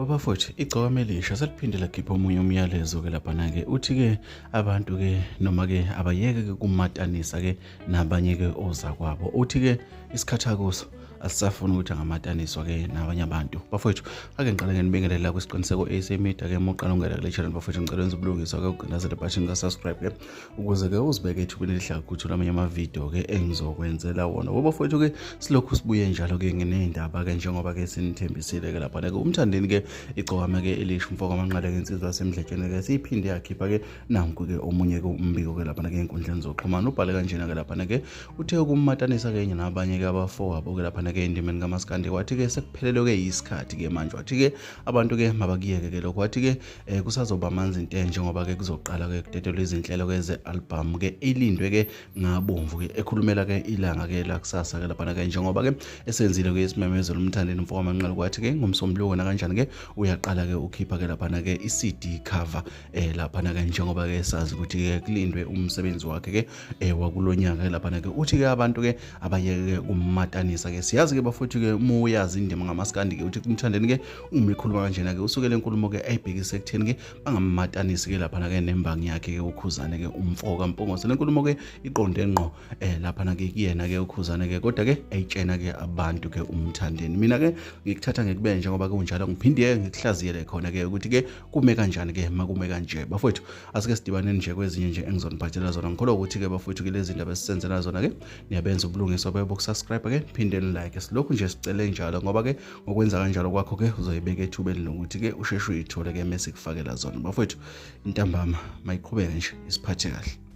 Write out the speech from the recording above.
Bafowethu, igcokama elisha seliphinde lakhipha omunye umyalezo-ke laphana-ke. Uthi-ke abantu-ke noma-ke abayeke-ke ukumatanisa-ke nabanye-ke ozakwabo. Uthi-ke isikhathi akuso asisafuni ukuthi angamataniswa-ke nabanye abantu. Bafowethu, ake ngiqale nginibingelele la kwisiqiniseko AC Media-ke uma uqala ungena kule channel bafowethu ngicela wenze ubulungiswa-ke ugqinazele button ka-subscribe-ke ukuze-ke uzibeke ethubeni elihlala ukuthola amanye amavidiyo-ke engizokwenzela wona. Bafowethu-ke silokhu sibuye njalo-ke nginey'ndaba-ke njengoba-ke sinithembisile-ke laphana-ke umthandeni-ke igcokama-ke elisha umfoko amanqala-ke insizwa yasemdletsheni-ke siyiphinde yakhipha-ke nanku-ke omunye-ke umbiko-ke laphana-ke ey'nkundleni zokuxhumana ubhale kanjena-ke laphana-ke uthe ukumatanisa-ke nabanye-ke abafowabo-ke laphana-ke endimeni kamaskandi wathi-ke sekuphelelwe-ke yisikhathi-ke manje wathi-ke abantu-ke mabakuyeke-ke lokho wathi-ke kusazoba amanzi inte njengoba-ke kuzoqala-ke kudedelwe izinhlelo-ke ze-album-ke elindwe-ke ngabomvu-ke ekhulumela-ke ilanga-ke lakusasa-ke laphana-ke njengoba-ke esenzile-ke isimemezelo umthandeni umfoko amanqala kwathi-ke ngomsombuluko nakanjani-ke uyaqala-ke ukhipha-ke laphana-ke i-CD cover laphana-ke njengoba-ke sazi ukuthi-ke kulindwe umsebenzi wakhe-ke wakulonyaka-ke laphana-ke uthi-ke abantu-ke abayeke-ke ukumatanisa-ke siyazi-ke bafowethu-ke uma uyazi indima ngamaskandi-ke uthi umthandeni-ke uma ikhuluma kanjena-ke usukele enkulumo-ke ayibhekise ekutheni-ke bangamatanisi-ke laphana-ke nembangi yakhe-ke ukhuzane-ke umfoko kaMpungose. Le nkulumo-ke iqonde ngqo laphana-ke kuyena-ke ukhuzane-ke kodwa-ke ayitshena-ke abantu-ke umthandeni. Mina-ke ngikuthatha ngikube njengoba kunjalo ngiphinde ngikuhlaziyele khona-ke ukuthi-ke kume kanjani-ke makume kanje. Bafowethu, asike sidibaneni nje kwezinye nje engizoniphathela zona. Ngikholwa ukuthi-ke bafowethu-ke lezi ndaba esisenzela zona-ke niyabenza ubulungiswa bokusubscribe-ke phinde nilike. Silokhu nje sicele njalo ngoba-ke ngokwenza kanjalo kwakho-ke uzoyibeka ethubeni lokuthi-ke usheshe uyithole-ke mese sikufakela zona. Bafowethu, intambama mayiqhubeke nje isiphathe kahle.